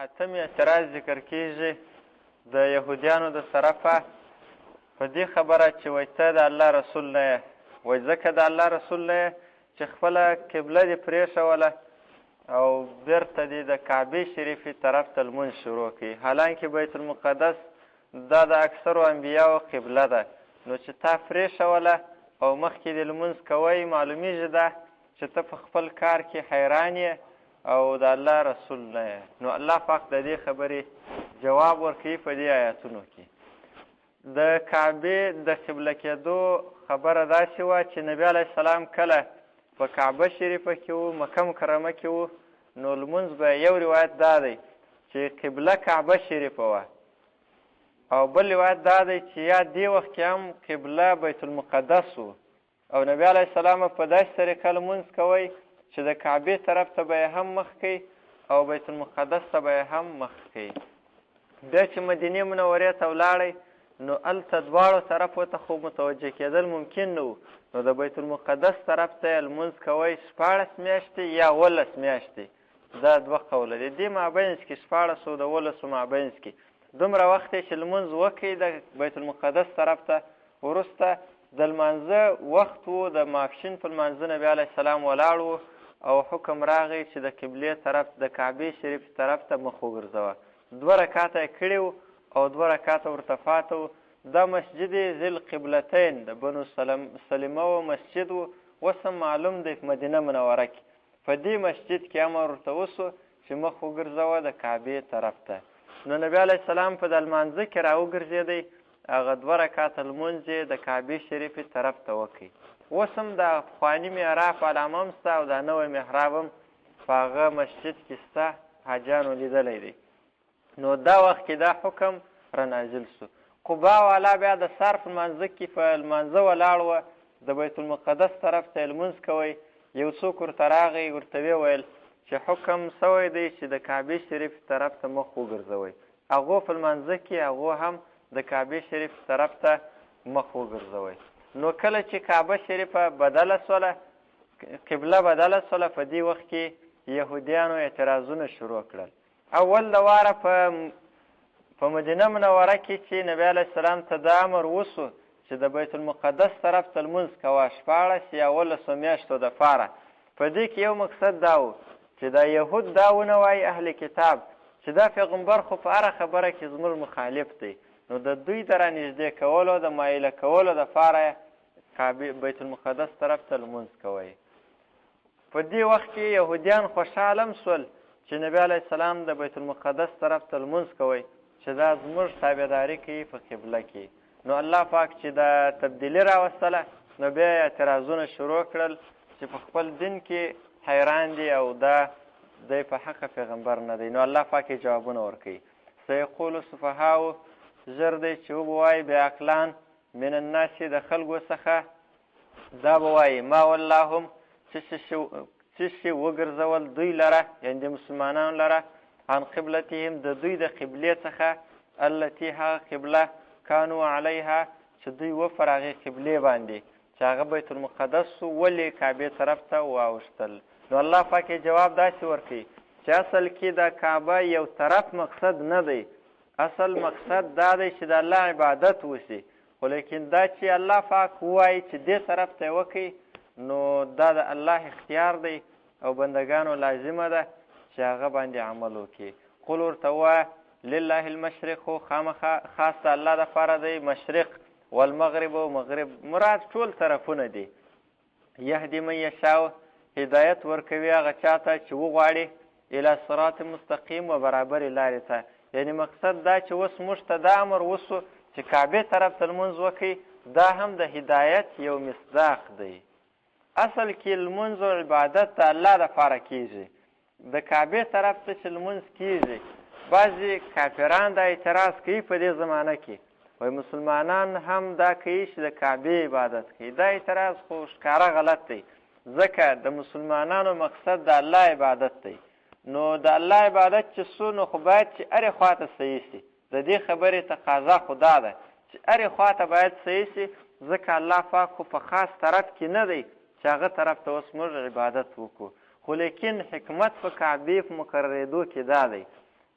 اتم اعتراض ذکر کیږي د یهودیانو د طرفه په دې خبره چې وایي ته د الله رسول نه یې. وایي ځکه د الله رسول نه یې چې خپله قبله دې پرېښوله او بېرته دې د کعبې شریفې طرف ته لمونځ شروع کړي، حالانکې بیت المقدس دا د اکثرو انبیاو قبله ده. نو چې تا پرېښوله او مخکې دې لمونځ کوی، معلومیږي ده چې ته په خپل کار کې حیران یې او د الله رسول نه یې. نو الله پاک د دې خبرې جواب ورکوي په دې آیاتونو کې. د کعبې د قبله کېدو خبره داسې وه چې نبي علیه السلام کله په کعبه شریفه کې و، مکه مکرمه کې و، نو لمونځ به یو روایت دا دی چې قبله کعبه شریفه وه، او بل روایت دا دی چې یا دې وخت کې هم قبله بیت المقدس و، او نبي علیه السلام په داسې طریقه لمونځ کوی چې د کعبې طرف ته به یې هم مخ کوي او بیت المقدس ته به یې هم مخ کوي. بیا چې مدینې منورې ته ولاړئ، نو هلته دواړو طرفو ته خو متوجه کېدل ممکن نه و، نو د بیت المقدس طرف ته یې لمونځ کوی 14 میاشتې یا 18 میاشتې. دا دوه قوله دي. دې مابینځ کې 14 او د 18 مابینځ کې دومره وخت یې چې لمونځ وکړي د بیت المقدس طرف ته. وروسته د لمانځه وخت و، د ماپښین په لمانځه نبي علیه السلام ولاړ و او حکم راغی چې د قبلې طرف د کعبې شریف طرف ته مخ وګرځوه. 2 رکعاته یې کړي وو او 2 رکعاته ورته پاته وو. دا مسجد ذی القبلتین د بنو سلمه و مسجد و، اوس هم معلوم دی په مدینه منوره کې. په دې مسجد کې امر ورته وسو چې مخ وګرځوه د کعبې طرف ته. نو نبي علیه السلام په د لمانځه کې راوګرځېدی، هغه 2 رکعاته لمونځ یې د کعبې شریفې طرف ته وکړي. اوس هم د پخواني محراب علامه هم شته او دا نوی محراب هم په هغه مسجد کې شته، حاجیانو لیدلی دی. نو دا وخت کې دا حکم رانازل سو. قبا والا بیا د سهار په لمانځه کې په لمانځه ولاړ وه، د بیت المقدس طرف ته یې لمونځ کوی. یو څوک ورته راغی، ورته ویل چې حکم سوی دی چې د کعبې شریف طرف ته مخ وګرځوئ. هغو په لمانځه کې هغو هم د کعبې شریف طرف ته مخ وګرځوئ. نو کله چې کعبه شریفه بدله سوله، قبله بدله سوله، په دې وخت کې یهودیانو اعتراضونه شروع کړل. اول د واره په مدینه منوره کې چې نبي علیه السلام ته دا امر وسو چې د بیت المقدس طرف ته لمونځ کوه 14 یا 18 میاشتو دپاره، په دې کې یو مقصد دا و چې دا یهود دا ونه وایي اهل کتاب چې دا پیغمبر خو په هره خبره کې زموږ مخالف دی، نو د دوی د رانږدې کولو د مایله کولو دپاره بیت المقدس طرف ته لمونځ کوئ. په دې وخت کې یهودیان خوشحاله هم سول چې نبي علیه السلام د بیت المقدس طرف ته لمونځ کوئ، چې دا زموږ تابعداري کوي په قبله کې. نو الله پاک چې دا تبدیلي راوستله، نو بیا اعتراضونه شروع کړل چې په خپل دین کې حیران دي او دا دی په حقه پیغمبر نه دی. نو الله پاک یې جوابونه ورکوي. سیقول السفهاء، ژر دی چې وبوایي بیعقلان من الناس د خلکو څخه دا به وایي ما واللهم څه شي وګرځول دوی لره، یعنې د مسلمانانو لره، عن قبلتهم د دوی د قبلې څخه، التي هغه قبله کانو علیها چې دوی و پر هغې قبلې باندې چې هغه بیت المقدس ولې کعبې طرف ته واوښتل. نو الله پاک یې جواب داسې ورکوي چې اصل کې د کعبه یو طرف مقصد نه دی، اصل مقصد دا دی چې د الله عبادت وشي، خو لیکن دا چې الله پاک ووایي چې دې طرف ته یې وکړي، نو دا د الله اختیار دی او بندګانو لازمه ده چې هغه باندې عمل وکړي. قل ورته ووایه لله المشرق، خامخا خاص د الله دپاره دی مشرق، والمغرب او مغرب، مراد ټول طرفونه دي. یهدي من یشاء، هدایت ورکوي هغه چاته چې وغواړي، الی صراط مستقیم و برابرې لارې ته. یعنې مقصد دا چې اوس موږ ته دا امر وسو چې کعبې طرف ته لمونځ وکړي، دا هم د هدایت یو مصداق دی. اصل کې لمونځ او عبادت د الله دپاره کېږي. د کعبې طرف ته چې لمونځ کېږي، بعضې کافران دا اعتراض کوي په دې زمانه کې، وایي مسلمانان هم دا کوي چې د کعبې عبادت کوي. دا اعتراض خو ښکاره غلط دی، ځکه د مسلمانانو مقصد د الله عبادت دی. نو د الله عبادت چې څو، نو خو باید چې هرې خوا ته صحیح شي. د دې خبرې تقاضا خو دا ده چې هرې خوا ته باید صحیح شي، ځکه الله پاک خو په خاص طرف کې نه دی چې هغه طرف ته اوس موږ عبادت وکړو. خو لیکن حکمت په کعبې په مقررېدو کې دا دی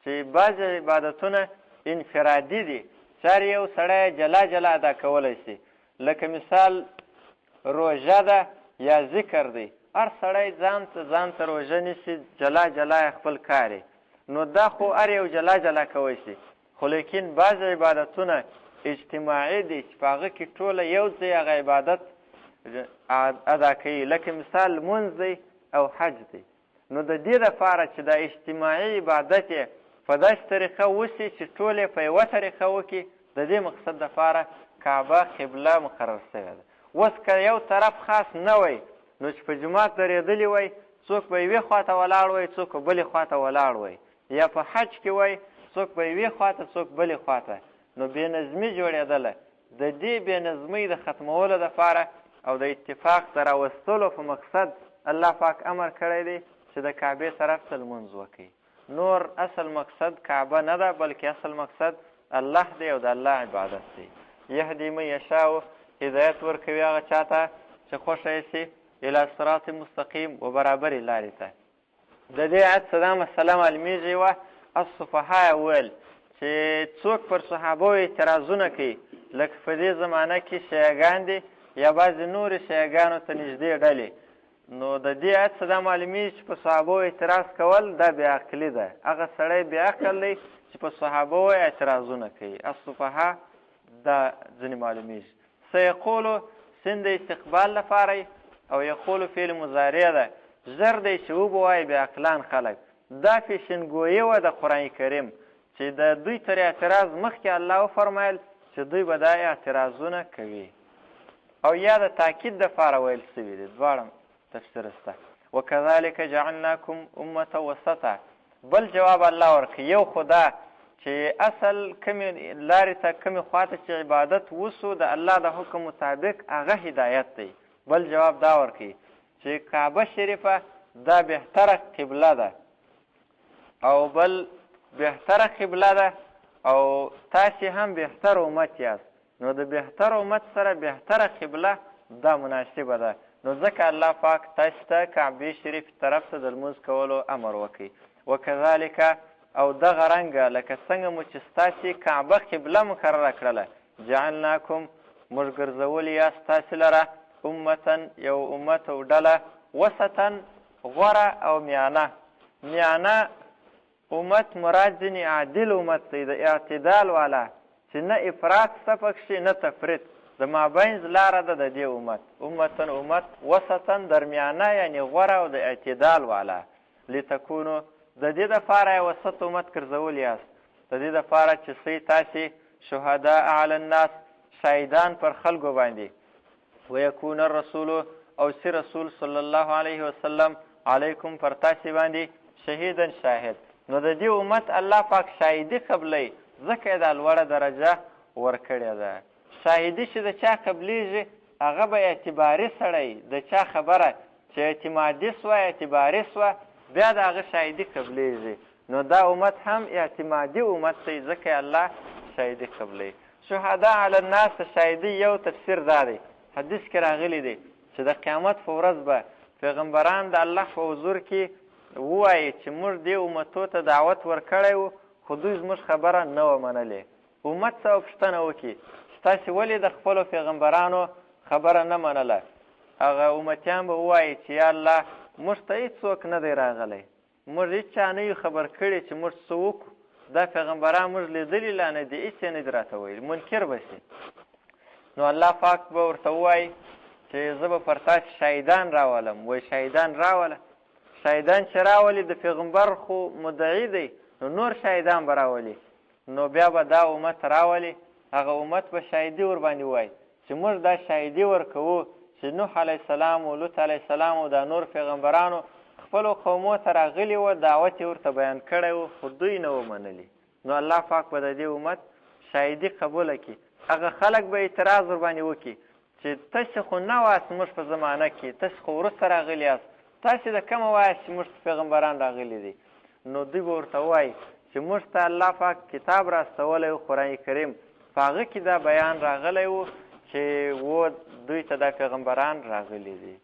چې بعضې عبادتونه انفرادي دي، چې هر یو سړی جلا جلا ادا کولی شي. لکه مثال روژه ده یا ذکر دی، هر سړی ځان ته روژه نیسي، جلا جلا خپل کار نو دا خو هر یو جلا جلا کوی شي. خو لیکن بعضې عبادتونه اجتماعي دي چې په هغه کې ټوله یو ځای هغه عبادت ادا کوي. لکه مثال لمونځ دی او حج دی. نو د دې دپاره چې دا اجتماعي عبادت یې په داسې طریقه وسي چې ټول یې په یوه طریقه وکړي، د دې مقصد دپاره کعبه قبله مقرر شوې ده. اوس که یو طرف خاص نه وی نو چې په جومات درېدلي وی، څوک به یوې خوا ته ولاړ وی، څوک به بلې خوا ته ولاړ وی، یا په حج کې وی څوک به یوې خوا ته څوک بلې خوا ته، نو بې نظمي جوړېدله. د دې بې نظمۍ د ختمولو دپاره او د اتفاق د راوستلو په مقصد الله پاک امر کړی دی چې د کعبې طرف ته لمونځ وکړي. نور اصل مقصد کعبه نه ده، بلکې اصل مقصد الله دی او د الله عبادت دی. یهدي من یشاء، هدایت ورکوي هغه چاته چې خوښه یې سي الی صراط مستقیم و برابرې لارې ته. د دې آیت څه دا مسله معلومیږي وه الصفحا ویل چې څوک پر صحابو اعتراضونه کوي، لکه په دې زمانه کې شیعګان دي یا بعضې نورې شیعګانو ته نږدې ډلې، نو د دې آیت څه دا معلومیږي چې په صحابو اعتراض کول دا بېعقلي ده. هغه سړی بېعقل دی چې په صحابو اعتراضونه کوي. الصفحا دا ځینې معلومیږي. سیقولو سین د استقبال لپاره او یقولو فعل مضارع ده. ژر دی چې وبوایي بېعقلان خلک. دا فیشنګویي وه د قرآن کریم چې د دوی تر اعتراض مخکې الله وفرمیل چې دوی به دا اعتراضونه کوي، او یا د تاکید دپاره ویل سوي دي. دواړه تفسیر شته. وکذلک جعلناکم امة وسطا. بل جواب الله ورکوي، یو خو دا چې اصل کمې لارې ته کمې خواته چې عبادت وسو د الله د حکم مطابق هغه هدایت دی. بل جواب دا ورکوي چې کعبه شریفه دا بهتره قبله ده او بل بهتره قبله ده او تاسې هم بهتر امت یاست، نو د بهتر امت سره بهتره قبله دا مناسبه ده. نو ځکه الله پاک تاسې ته کعبې شریف طرف ته د لمونځ کولو امر وکړي. وکذلک او دغه رنګه لکه څنګه مو چې ستاسې کعبه قبله مقرره کړله، جعلناکم موږ ګرځولي یاست تاسې لره امتن یو امت او ډله، وسطن غوره او میانه. میانه امت مراد ځینې عادل امت دی، د اعتدال والا چې نه افراط شته پکښې نه تفریط، د مابینځ لاره ده د دې امت. امتن امت وسطن درمیانه یعنې غوره او د اعتدال والا. لتکونو د دې دپاره یې وسط امت ګرځولی یاست، د دې دپاره چې سی تاسې شهداء علی الناس شاهدان پر خلکو باندې، ویکون الرسول او سی رسول صلی الله علیه وسلم علیکم پر تاسې باندې شهیدن شاهد. نو د دې امت الله پاک شاهدي قبلی، ځکه یې دا لوړه درجه ورکړې ده. شاهدي چې د چا قبلیږي هغه به اعتباري سړی، د چا خبره چې اعتمادي سوه اعتباري سوه بیا د هغه شاهدي قبلیږي. نو دا امت هم اعتمادي امت دی، ځکه الله شاهدي قبلی. شهداء علی الناس شاهدي یو تفسیر دا دی، حدیث کې راغلی دی چې د قیامت په ورځ به پیغمبران د الله په حضور کې ووایي چې موږ دې امتو ته دعوت ورکړی و خو دوی زموږ خبره نه وه منلې. امت څه پوښتنه وکړي چې تاسې ولې د خپلو پیغمبرانو خبره نه منله؟ هغه امتیان به ووایي چې یا الله موږ ته هېڅوک نه دی راغلی، موږ هېچا نه یو خبر کړي چې موږ څه وکړو، دا پیغمبران موږ لیدلي لا نه دي، هېڅ یې نه دي راته ویلي، منکر به شي. نو الله پاک به ورته ووایي چې زه به پر تاسې شاهدان راولم. وایي شاهدان راوله. شاهدان چې راولي د پیغمبر خو مدعي دی، نو نور شاهدان به راولي. نو بیا به دا امت راولي، هغه امت به شاهدي ورباندې وایي چې موږ دا شاهدي ورکوو چې نوح علیه السلام او لوط علیه السلام او دا نور پیغمبرانو خپلو قومو ته راغلي وه، دعوت یې ورته بیان کړی و خو دوی نه و منلي. نو الله پاک به د دې امت شاهدي قبوله کړي. هغه خلک به اعتراض ورباندې وکړي چې تاسې خو نه واست موږ په زمانه کې، تاسې خو وروسته راغلي یاست، تاسې د کومه وایاست چې موږ ته پیغمبران راغلي دي؟ نو دوی به ورته ووایي چې موږ ته الله پاک کتاب راستولی و قرآن کریم، په هغه کې دا بیان راغلی و چې و دوی ته دا پیغمبران راغلي دي.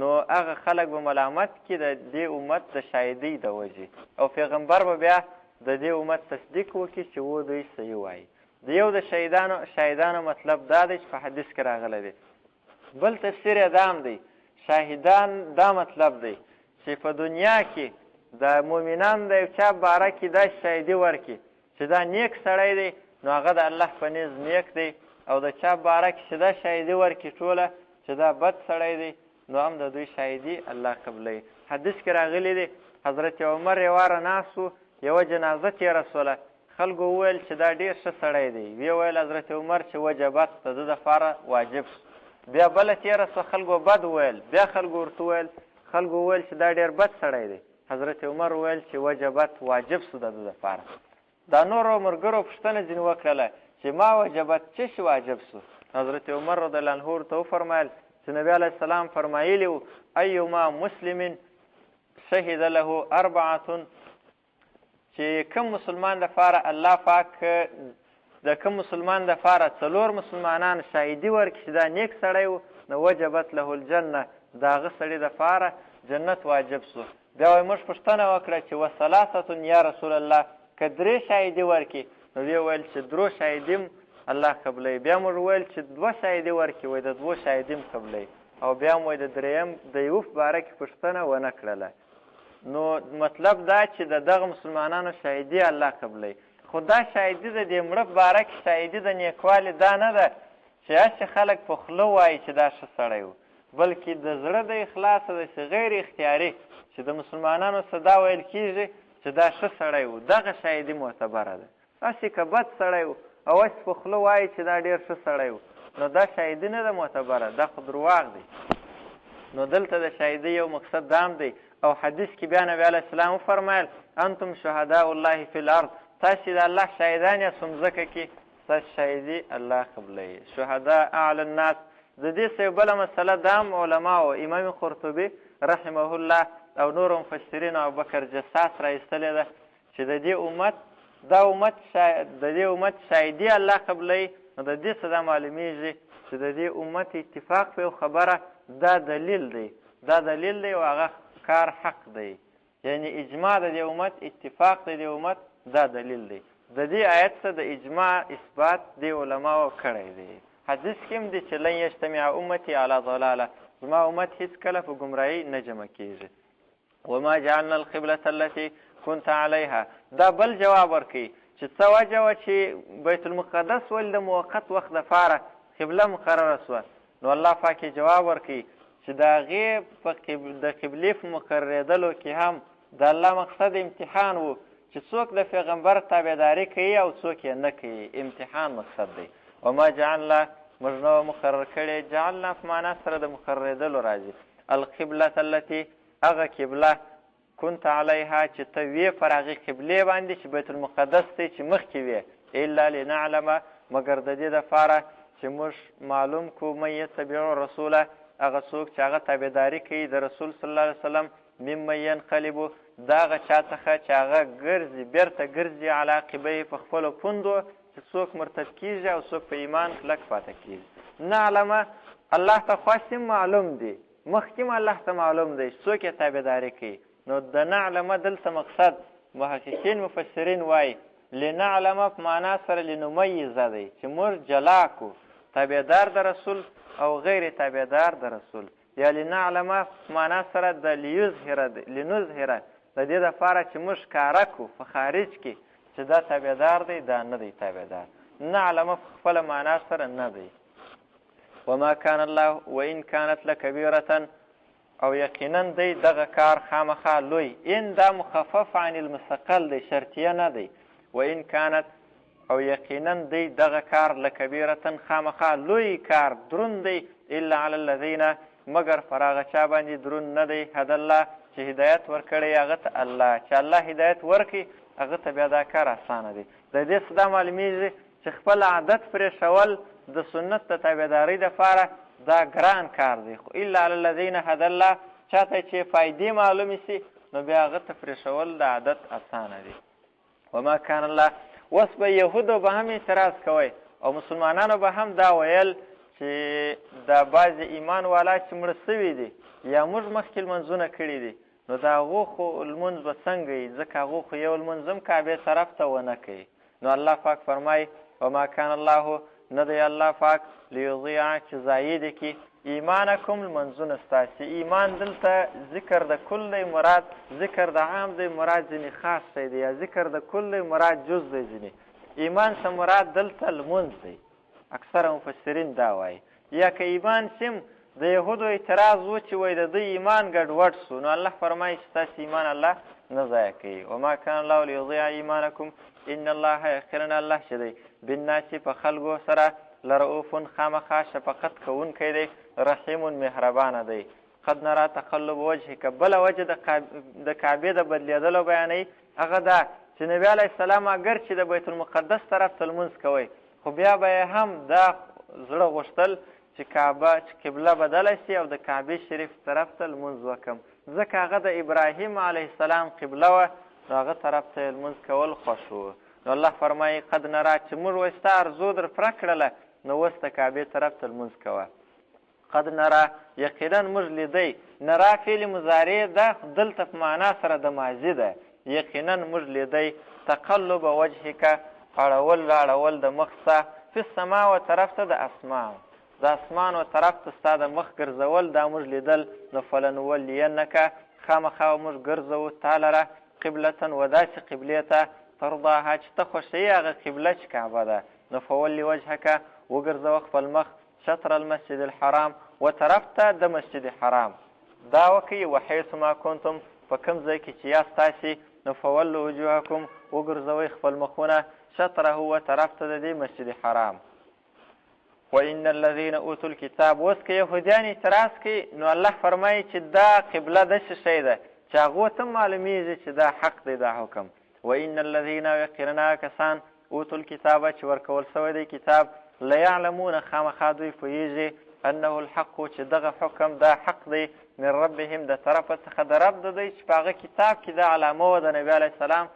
نو هغه خلک به ملامت کړي د دې امت د شاهدۍ د وجې، او پیغمبر به بیا د دې امت تصدیق وکړي چې و دوی صحیح وایي. د یو د شاهدانو مطلب دا دی چې په حدیث کې راغلی دی. بل تفسیر یې دا هم دی، شاهدان دا مطلب دی چې په دنیا کې د مؤمنانو د یو چا باره کې دا شاهدي ورکړي چې دا نیک سړی دی، نو هغه د الله په نیز نیک دی، او د چا باره کې چې دا شاهدي ورکړي ټوله چې دا بد سړی دی، نو هم د دوی شاهدي الله قبلوي. حدیث کې راغلی دی حضرت عمر یو واره ناست و، یوه جنازه تېره سوله، خلکو وویل چې دا ډېر ښه سړی دی، ویې ویل حضرت عمر چې وجبت د ده دپاره واجب شو. بیا بله تېره سوه، خلکو بد وویل، بیا خلکو ورته وویل، خلکو وویل چې دا ډېر بد سړی دی. حضرت عمر وویل چې وجبت واجب سو د ده دپاره. دا نورو ملګرو پوښتنه ځینې وکړله چې ما وجبت څه شي واجب سو؟ حضرت عمر رضی الله عنه ورته وفرمیل چې نبي علیه السلام فرمایلي وو ایما مسلم شهد له اربعة، چې کوم مسلمان دپاره الله پاک د کوم مسلمان دپاره څلور مسلمانان شاهدي ورکړي چې دا نیک سړی و، نو وجبت له الجنه، د هغه سړي دپاره جنت واجب سو. بیا وایي موږ پوښتنه وکړه چې وثلاثة یا رسول الله، که درې شاهدي ورکړي، نو ویې ویل چې درو شاهدي م الله قبلوي. بیا موږ وویل چې دوه شاهدي ورکړي، وایي د دوو شاهدي م قبلوي، او بیا م وایي د درېیم د یو په باره کې پوښتنه ونه کړله. نو مطلب دا چې د دغه مسلمانانو شاهدي الله قبلوي. خو دا شاهدي د دې مړه په باره کې شاهدي د نیکوالي دا نه ده چې هسې خلک په خوله وایي چې دا ښه سړی و، بلکې د زړه د اخلاص داسې غیر اختیاري چې د مسلمانانو څه دا ویل کېږي چې دا ښه سړی و، دغه شاهدي معتبره ده. هسې که بد سړی و او هسې په خوله وایي چې دا ډېر ښه سړی و، نو دا شاهدي نه ده معتبره، دا خو درواغ دی. نو دلته د شاهدي یو مقصد دا هم دی. او حدیث کې بیا نبي علیه السلام وفرمیل انتم شهداء الله فی الارض، تاسې د الله شاهدان یاست په مځکه کې، ستاسې شاهدي الله قبلوي. شهداء اعلی الناس، د دې څه یو بله مسله دا هم علماو امام قرطبي رحمه الله او نور مفسرین ابوبکر جساس را ایستلې ده چې د دې امت د دې امت شاهدي الله قبلوي. نو د دې څه دا معلومیږي چې د دې امت اتفاق په یو خبره دا دلیل دی، دا دلیل دی او هغه کار حق دی. یعنی اجماع د دې امت، اتفاق د دې امت دا دلیل دی. د دې آیت څخه د اجماع اثبات د علماو کړی دی. حدیث کې هم دی چې لن یجتمع امتي علی ضلاله، زما امت هیڅ کله په ګمراهي نه جمع کېږي. وما جعلنا القبلة التي كنت عليها، دا بل جواب ورکوي چې څه وجه وه چې بیت المقدس ولې د موقت وخت دپاره قبله مقرره سوه، نو الله پاک جواب ورکوي چې د هغې د قبلې په مقررېدلو کې هم د الله مقصد امتحان و چې څوک د پیغمبر تابعداري کوي او څوک یې نه کوي، امتحان مقصد دی. وما جعلنا، موږ نه مقرر کړی، جعلنا په معنا سره د مقررېدلو راځي. القبلة التي، هغه قبله كنت علیها چې ته وې پر هغې قبلې باندې چې بیت المقدس دی چې مخکې وې، الا لنعلم، مګر د دې دپاره چې موږ معلوم کړو من یتبع الرسوله، هغه څوک چې هغه تابعداري کوي د رسول صلی الله علیه وسلم، ممن ینقلبو، د هغه چا څخه چې هغه ګرځي بیرته ګرځي علی عقبیه په خپلو پوندو، چې څوک مرتد کېږي او څوک په ایمان کلک پاته کېږي. نعلمه، الله ته خاص معلوم دی، مخکې الله ته معلوم دی څوک یې تابعداري کوي. نو د نعلمه دلته مقصد محققین مفسرین وایي لنعلمه په معنا سره لنمیزه دی چې موږ جلا کړو تابعدار د رسول او غیر تابعدار د رسول، یا لنعلمه په معنا سره د لنظهره د دې دپاره چې موږ ښکاره کړو په خارج کې چې دا تابعدار دی دا نه دی تابعدار. نعلمه په خپله معنا سره نه دی. وما كان الله وإن كانت لكبيرة، او یقینا دی دغه کار خامخا لوی، ان دا مخفف عن المثقل دی، شرطیه نه دی. وإن كانت، او یقینا دی دغه کار لکبیرة خامخا لوی کار، دروند دی، الا علی الذین، مگر پر هغه چا باندې دروند نه دی، هدی الله، چې هدایت ورکړی هغه ته الله، چې الله هدایت ورکړي هغه ته بیا دا کار اسانه دی. د دې څه دا معلومیږي چې خپل عادت پرېښول د سنت د تابعدارۍ دپاره دا ګران کار دی. خو الا علی الذین هدی الله، چاته چې فایدې معلومې سي نو بیا هغه ته پرېښول د عادت اسانه دی. وما کان الله، اوس به یهودو به هم اعتراض کوئ او مسلمانانو به هم دا ویل چې دا بعضې ایمان والا چې مړه سوي دي یا موږ مخکې لمنځونه کړي دي نو د هغو خو لمونځ به څنګه وي ځکه هغو خو یو لمونځ هم کعبې طرف ته ونه کوي. نو الله پاک فرمایي وما کان الله نه دی الله پاک لیضیع چې ضایع دې کړي ایمانکم لمنځونه ستاسې. ایمان دلته ذکر د کل دی مراد ذکر د عام دی مراد ځینې خاص شی دی یا ذکر د کل دی مراد جز دی ځینې. ایمان څه مراد دلته لمونځ دی. اکثره مفسرین دا وایي. یا که ایمان سیم د یهودو اعتراض و چې وایي د دوی ایمان ګډوډ سو نو الله فرمایي چې ستاسې ایمان الله نه ضایع کوي. وما کان الله لیضیع ایمانکم ان الله یقینا الله چې دی بالناس په خلکو سره لرؤوف خامخا شفقت کوونکی دی رحیم مهربانه دی. قد نرى تقلب وجهک بله وجه د کعبې د بدلېدلو بیانوي هغه دا چې نبي علیه السلام اگر چې د بیت المقدس طرف ته لمونځ کوئ خو بیا به یې هم دا زړه غوښتل چې قبله بدله شي او د کعبې شریف طرف ته لمونځ وکړم ځکه هغه د ابراهیم علیه السلام قبله وه نو هغه طرف ته یې لمونځ کول خوښ و. نو الله فرمایي قد نرا چې موږ وایي ستا ارزو در پوره کړله نو اوس د کعبې طرف ته لمونځ کوه. قد نرا یقینا موږ لیدی نرا فعل مضارع ده دلته په معنا سره د ماضي ده. یقینا موږ لیدی تقلب وجهک اړول د مخ ستا فی السما و طرف ته د اسمان د اسمان و طرف ته ستا د مخ ګرځول دا موږ لیدل. نو فلنولینک خامخا موږ ګرځوو تا لره قبلة و داسې قبلې ته ترضاها چې ته خوښوي هغه قبله چې کعبه ده. نو فولي وجهک وګرځوه خپل مخ شطر المسجد الحرام و طرف ته د مسجد حرام دا وکړي وحیث ما کنتم په کوم ځای کې چې یاست تاسې نو فولو وجوهکم وګرځوئ خپل مخونه شطره و طرف ته د دې مسجد حرام. وان الذین اوتوا الکتاب اوس که یهودیان اعتراض کوي نو الله فرمایي چې دا قبله داسې شی ده چې هغو ته معلومیږي چې دا حق دی دا حکم. وان الذین یقینا کسان اوتوا الکتاب چې ورکول سوی دی کتاب لیعلمون خامخا دوی پوهیږي انه الحق چې دغه حکم دا حق دی من ربهم د طرفه څخه د رب د دوی چې په هغه کتاب کې دا علامه وه د نبي علیه السلام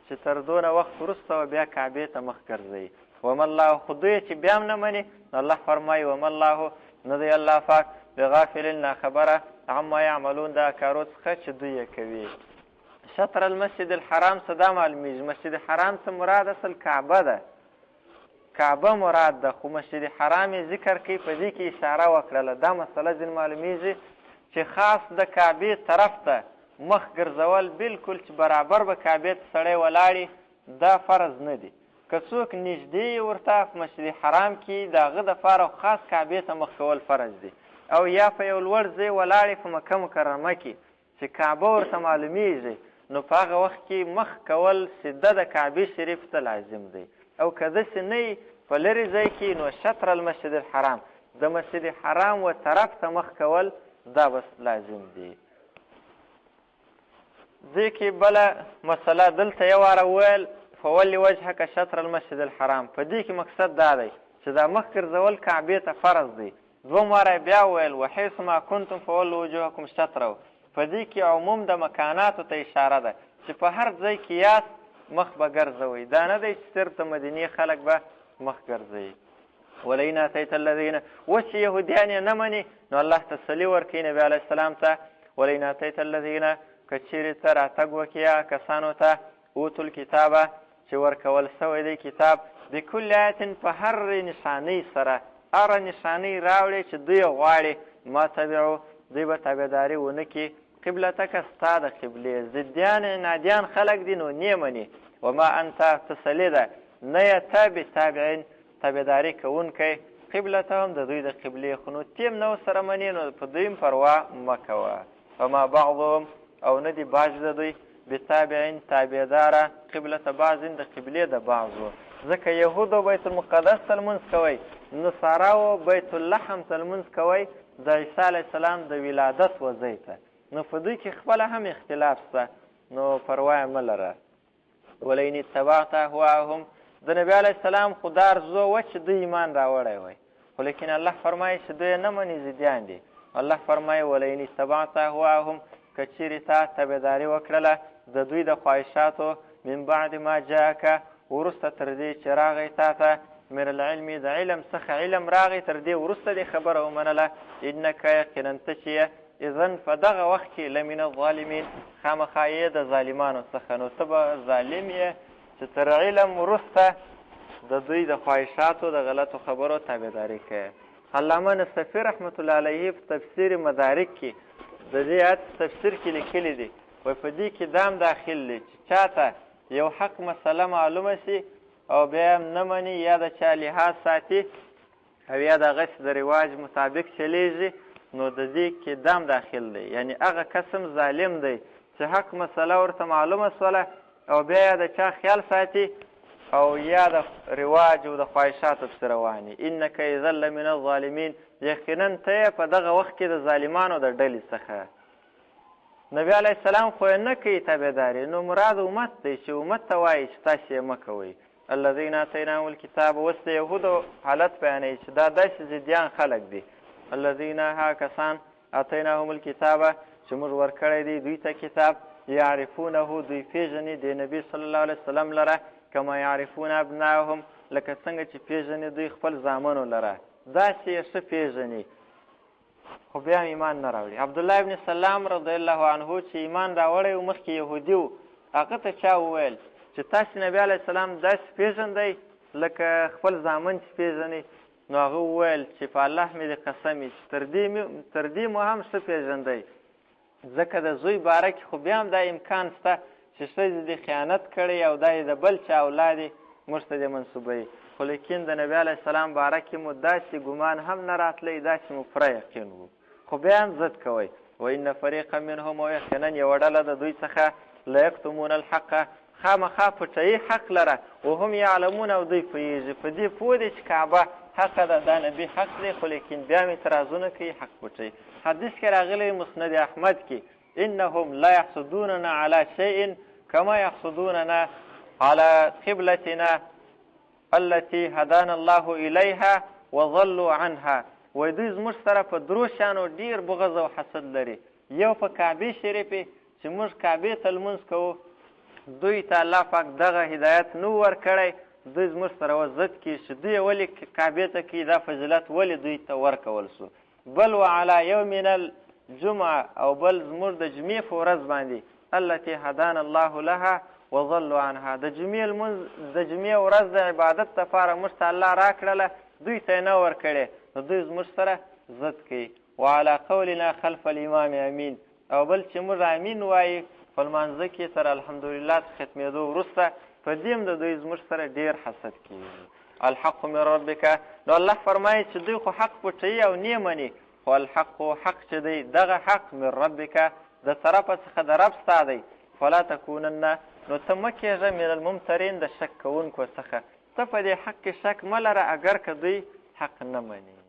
چې تر دونه وخت وروسته و بیا کعبې ته مخ ګرځوي. وما الله خو دوی چې بیا هم نه مني نو الله فرمایي وما الله نه دی الله پاک بغافل ناخبره عما یعملون دا کارو څخه چې دوی یې کوي. شطر المسجد الحرام څه دا معلومیږي مسجد حرام څه مراد اصل کعبه ده کعبه مراد ده خو مسجد حرام یې ذکر کوي په دې کې اشاره وکړله دا مسله ځینې معلومیږي چې خاص د کعبې طرف ته مخ ګرځول بالکل چې برابر به کعبې ته سړی ولاړي دا فرض نه دی. که څوک نږدې ورته په مسجد حرام کې د هغه دپاره خاص کعبې ته مخ کول فرض دی او یا په یو لوړ ځای ولاړې په مکه مکرمه کې چې کعبه ورته معلومیږي نو په هغه وخت کې مخ کول سده د کعبې شریف ته لازم دی. او که داسې نه وي په لرې ځای کې نو شطر المسجد الحرام د مسجد حرام و طرف ته مخ کول دا بس لازم دی. دې کې بله مسله دلته یو واره وویل فولي وجهک شطر المسجد الحرام په دې کې مقصد دا دی چې دا مخ ګرځول کعبې ته فرض دی. دوم واره بیا وویل وحیث ما کنتم فولو وجوهکم شطره په دې کې عموم د مکاناتو ته اشاره ده چې په هر ځای کې یاست مخ به ګرځوئ دا نه دی چې صرف د مدینې خلک به مخ ګرځوي. ولئن اتیت الذین اوس چې یهودیان یې نه مني نو الله تسلي ورکوي نبي علیه السلام ته ولئن اتیت الذین که چیرې ته راتګ وکړي کسانو ته اوتو الکتابه چې ورکول سوی دی کتاب بکل آیت په هر نشانۍ سره هره نشانۍ راوړي چې دوی غواړي ما تبعو دوی به تابعداري ونه کړي قبلتک ستا د قبلې ضدیان نادیان خلک دي نو نه مني. وما انت تسلي ده نه یې ته بتابعین تابعداري کوونکی قبلتهم د دوی د قبلې خو نو تیم نه ورسره مني نو په دوی هم پروا مه کوه. وما بعضهم او نه دي بعض د دوی بتابعین تابعداره قبلت بعضین د قبلې د بعضو ځکه یهودو بیت المقدس ته لمونځ کوئ نصاراو بیت اللحم ته لمونځ کوئ د عیسی علیه السلام د ولادت وځای ته نو په دوی کې خپله هم اختلاف شته نو پروا یې مه لره. ولئن اتبعت اهواءهم د نبي علیه السلام خو دا ارزو وه چې دوی ایمان راوړی وی خو لیکن الله فرمایي چې دوی نه مني ضدیان دي. الله فرمایي ولئن اتبعت اهواءهم که چیرې تا تابعداري وکړله د دوی د خواهشاتو من بعد ما جاءک وروسته تر دې چې راغی تا ته من العلم د علم څخه علم راغی تر دې وروسته دې خبره ومنله انک یقینا ته چې اذن په دغه وخت کې لمن الظالمین خامخا یې د ظالمانو څخه، نو ته به ظالم یې چې تر علم وروسته د دوی د خواهشاتو د غلطو خبرو تابعداري کوي. علامه نصفي رحمت الله علیه په تفسیر مدارک کې د دې آیت تفسیر کې لیکلی دي، وایي په دې کې دا هم داخل دی چې چاته یو حق مسله معلومه سي او بیا هم نه مني یا د چا لحاظ ساتي او یا د هغسې د رواج مطابق چلیږي، نو د دې کې دا هم داخل دی. یعنی هغه قسم ظالم دی چې حق مسله ورته معلومه سوله او بیا یا د چا خیال ساتي او یا د رواج او د خواهشاتو پسې رواني. انک اذا لمن الظالمین، یقینا ته یې په دغه وخت کې د ظالمانو د ډلې څخه. نبی علیه السلام خو یې نه کوي تابعداري، نو مراد امت دی چې امت ته وایي چې تاسې یې مه کوئ. الذین آتیناهم الکتاب، اوس د یهودو حالت بیانوي چې دا داسې ضدیان خلک دي. الذین ها کسان آتیناهم الکتابه چې موږ ورکړی دی دوی ته کتاب، یعرفونه دوی پېژني د نبي صلی الله علیه وسلم لره کما یعرفون ابناهم، لکه څنګه چې پېژني دوی خپل زامنو لره، داسې یې ښه پېژني خو بیا هم ایمان نه راوړي. عبدالله ابن سلام رضی الله عنه چې ایمان راوړی و مخکې یهودي و، هغه ته چا وویل چې تاسې نبي علیه السلام داسې پېژندئ لکه خپل زامن چې پېژنئ؟ نو هغه وویل چې په الله مې د قسم چې تر دې مو هم ښه پېژندئ، ځکه د زوی باره کې خو بیا هم دا امکان شته چې ښځې دې خیانت کړی او دا یې د بل چا اولاد یې موږ ته دې منسوبوي، خو لیکن د نبي علیه السلام باره کې مو داسې ګمان هم نه راتلی، داسې مو پوره یقین و، خو بیا هم ضد کوئ. وان فریقا منهم، او یقینا یوه ډله د دوی څخه لیکتمون الحق، خامخا پټوي حق لره، وهم یعلمون، او دوی پوهېږي په دې پوه دی چې کعبه حقه ده، دا نبي حق دی، خو لیکن بیا هم اعتراضونه کوي، حق پټوي. حدیث کې راغلی مسند احمد کې انهم لا یحسدوننا علی شیء کما یحسدوننا علی قبلتنا التي هدانا الله الیها وظلوا عنها، وایي دوی زموږ سره په درو شیانو ډېر بغض او حسد لري. یو په کعبې شریفې چې موږ کعبې ته لمونځ کوو، دوی ته الله پاک دغه هدایت نه ورکړی، دوی زموږ سره وضد کړي چې دوی ولې کعبې ته کوي، دا فضیلت ولې دوی ته ورکول سو. بل وعلى یومنا الجمعه، او بل زموږ د جمعې په ورځ باندې التي هدانا الله لها وظلوا عنها، د جمعې ورځ د عبادت لپاره موږ ته الله راکړله، دوی ته یې نه ورکړې، نو دوی زموږ سره ضد کوي. وعلى قولنا خلف الامام امین، او بل چې موږ امین وایي په لمانځه کې تر الحمدلله ختمېدو وروسته، په دې هم د دوی زموږ سره ډېر حسد کېږي. الحق من ربک، نو الله فرمایي چې دوی خو حق پټوي او نه مني، خو الحق حق چې دی دغه حق من ربک د طرفه څخه د رب ستا دی. فلا تکونن، نو ته مه کېږه من الممترین د شک کوونکو څخه، ته په دې حق کې شک مه لره اگر که دوی حق نه مني.